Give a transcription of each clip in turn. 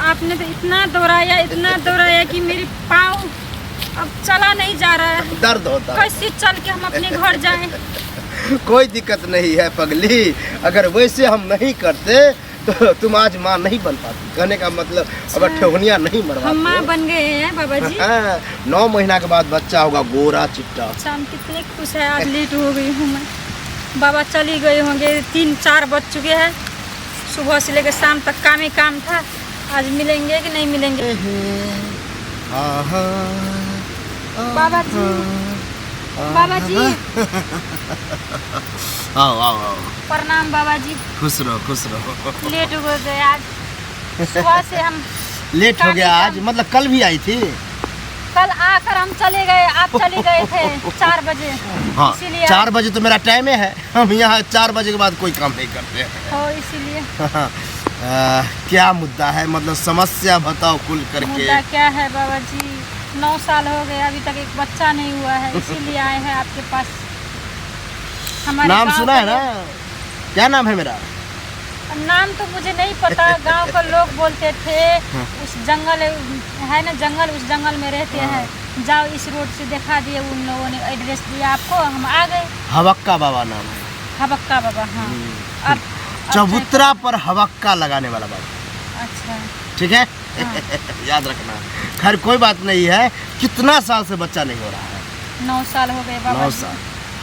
आपने तो इतना दोहराया कि मेरी पाँव अब चला नहीं जा रहा है। दर्द होता है। कैसे चल के हम अपने घर जाएं? कोई दिक्कत नहीं है पगली, अगर वैसे हम नहीं करते तो तुम आज माँ नहीं बन पाती। कहने का मतलब अगर ठेहुनिया नहीं हम मरवाते माँ बन गए हैं बाबा जी। 9 महीना के बाद बच्चा होगा गोरा चिट्टा। शाम कितने खुश है, आज लेट हो गई हूँ मैं। बाबा चली गए होंगे, 3-4 बज चुके हैं। सुबह से लेकर शाम तक काम ही काम था। आज मिलेंगे कि नहीं मिलेंगे? बाबा जी, बाबा जी आओ। प्रणाम बाबा जी। खुश रहो। लेट हो गए आज। सुबह से हम लेट हो गया आज, मतलब कल भी आई थी। कल आकर हम चले गए, आप चले गए थे 4 बजे। हाँ, इसीलिए 4 बजे तो मेरा टाइम है। हम यहाँ 4 बजे के बाद कोई काम नहीं करते हैं। हो इसीलिए। क्या मुद्दा है, मतलब समस्या बताओ खुल करके। मुद्दा क्या है बाबा जी? 9 साल हो गए, अभी तक एक बच्चा नहीं हुआ है, इसीलिए आए हैं आपके पास। हमारे नाम गाँव सुना है का ना? क्या नाम है मेरा? नाम तो मुझे नहीं पता। गांव के लोग बोलते थे उस जंगल है ना, जंगल, उस जंगल में रहते हैं। जाओ इस रोड से दिखा दिए, उन लोगों ने एड्रेस दिया आपको, हम आ गए। हवक्का बाबा नाम है। हबक्का बाबा, हाँ। अब चबूतरा पर हवक्का लगाने वाला बाबा। अच्छा, ठीक है। हाँ। याद रखना। खैर कोई बात नहीं है। कितना साल से बच्चा नहीं हो रहा है? 9 साल हो गए बाबा 9 जी। साल।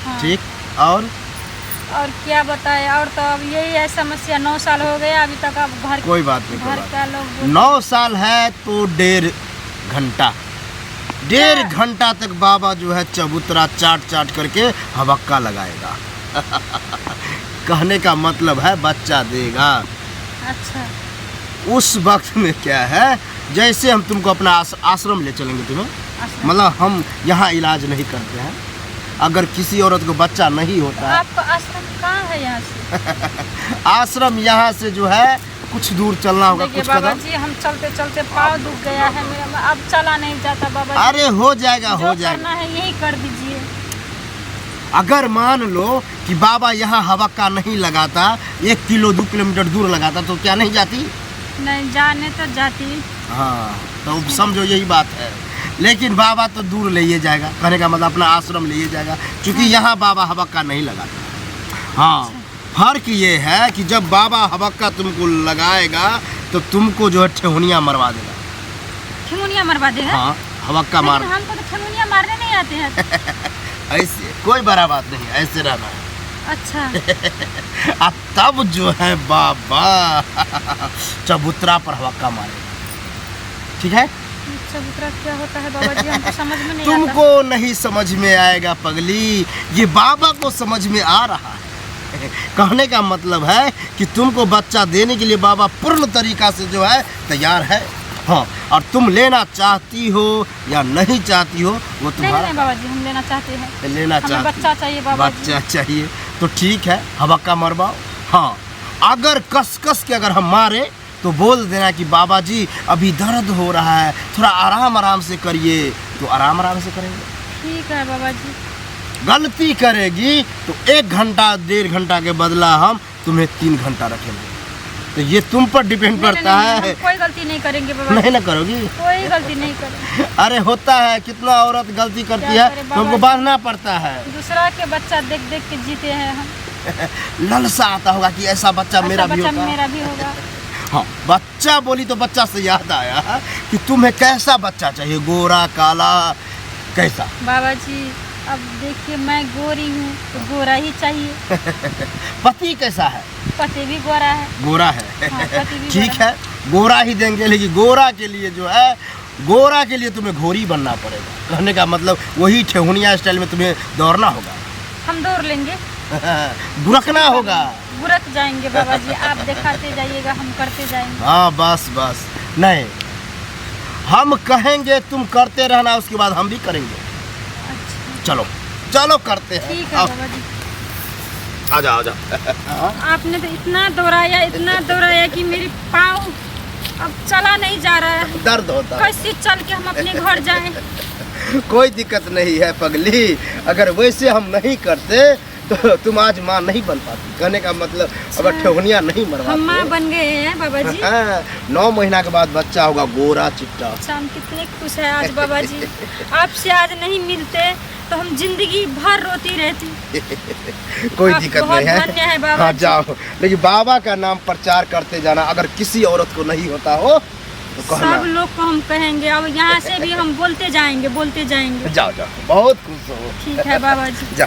हाँ। ठीक। और क्या बताए, और तो अब यही है समस्या। 9 साल हो गए अभी तक। अब घर कोई बात नहीं, कोई घर बात का लोग 9 साल है तो 1.5 घंटा, 1.5 घंटा तक बाबा जो है चबूतरा चाट करके हवक्का लगाएगा। कहने का मतलब है बच्चा देगा। अच्छा, उस वक्त में क्या है, जैसे हम तुमको अपना आश्रम ले चलेंगे तुम्हें, आश्रम। मतलब हम यहाँ इलाज नहीं करते हैं। अगर किसी औरत को बच्चा नहीं होता है, आपका आश्रम कहाँ है यहाँ से? आश्रम यहाँ से जो है कुछ दूर चलना होगा, देखिए कुछ बाबा कदम। जी, हम चलते चलते पाँव दुख गया है मेरा, अब चला नहीं जाता बाबा जी। अरे हो जाएगा, जो हो जाएगा। करना है यही कर दीजिए। अगर मान लो कि बाबा यहाँ हवक्का नहीं लगाता, 1 किलो 2 किलोमीटर दूर लगाता, तो क्या नहीं जाती? नहीं, जाने तो जाती। हाँ, तो समझो यही बात है। लेकिन बाबा तो दूर ले जाएगा, कहने का मतलब अपना आश्रम ले जाएगा, क्योंकि यहाँ बाबा हवक्का नहीं लगाता। हाँ, फर्क ये है कि जब बाबा हवक्का तुमको लगाएगा तो तुमको जो है ठेहुनिया मरवा देगा। ठेहुनिया मरवा देगा? हाँ, हवक्का मार। लेकिन हमको तो ठेहुनिया मारने नहीं आते हैं। ऐसे कोई बड़ा बात नहीं, ऐसे रहना है। अच्छा। अब तब जो है बाबा चबूतरा पर हवक्का मारेगा। ठीक है। चबूतरा क्या होता है बाबा जी? हमको समझ में नहीं तुमको नहीं समझ में आएगा पगली, ये बाबा को समझ में आ रहा है। कहने का मतलब है कि तुमको बच्चा देने के लिए बाबा पूर्ण तरीका से जो है तैयार है। हाँ, और तुम लेना चाहती हो या नहीं चाहती हो वो तुम्हारा। नहीं बाबा जी, हम लेना चाहते हैं। लेना हमें चाहती, बच्चा चाहिए बाबा जी। बच्चा चाहिए तो ठीक है, हवक्का मरवाओ। हाँ, अगर कस के अगर हम मारे तो बोल देना कि बाबा जी अभी दर्द हो रहा है, थोड़ा आराम से करिए, तो आराम से करेंगे। ठीक है बाबा जी। गलती करेगी तो 1 घंटा 1.5 घंटा के बदला हम तुम्हें 3 घंटा रखेंगे। तो ये तुम पर डिपेंड करता है। हम कोई गलती नहीं करेंगे बाबा जी। नहीं ना करोगी? कोई गलती नहीं करेंगे। अरे होता है, कितना औरत गलती करती है, तुमको बांधना पड़ता है। दूसरा के बच्चा देख के जीते हैं हम। लालसा आता होगा कि ऐसा बच्चा मेरा भी होगा। मेरा भी होगा। हाँ, बच्चा बोली तो बच्चा से याद आया कि तुम्हें कैसा बच्चा चाहिए, गोरा काला कैसा? बाबा जी अब देखिए, मैं गोरी हूँ तो गोरा ही चाहिए। पति कैसा है? पति भी गोरा है। गोरा है। हाँ, पति भी ठीक गोरा है, गोरा ही देंगे, लेकिन गोरा के लिए जो है, गोरा के लिए तुम्हें घोड़ी बनना पड़ेगा। कहने का मतलब वही ठेहुनिया स्टाइल में तुम्हें दौड़ना होगा। हम दौड़ लेंगे। गुरकना होगा। गुरक जाएंगे बाबा जी, आप दिखाते जाइएगा, हम करते जाएंगे। हाँ, बस नहीं, हम कहेंगे तुम करते रहना, उसके बाद हम भी करेंगे। अच्छा, चलो करते हैं। ठीक है बाबा जी। आ जाओ। आपने तो इतना दोहराया कि मेरी पाँव अब चला नहीं जा रहा है। दर्द होता है। कैसे चल के हम अपने घर जाएं? कोई दिक्कत नहीं है पगली, अगर वैसे हम नहीं करते तो तुम आज माँ नहीं बन पाती, कहने का मतलब अब ठेहुनिया नहीं हम मरवाती माँ हो। बन गए हैं बाबा जी। हाँ, 9 महीना के बाद बच्चा होगा गोरा चिट्टा। अच्छा, हम कितने खुश हैं आज बाबा जी। आपसे आज नहीं मिलते तो हम जिंदगी भर रोती रहती। कोई आप दिक्कत बहुत नहीं है। धन्य है बाबा हाँ जी। जाओ, लेकिन बाबा का नाम प्रचार करते जाना, अगर किसी औरत को नहीं होता हो तो कहना। सब लोग को हम कहेंगे, अब यहाँ से भी हम बोलते जाएंगे बोलते जाएंगे। जाओ जाओ, बहुत खुश हो। ठीक है बाबा जी। जाओ।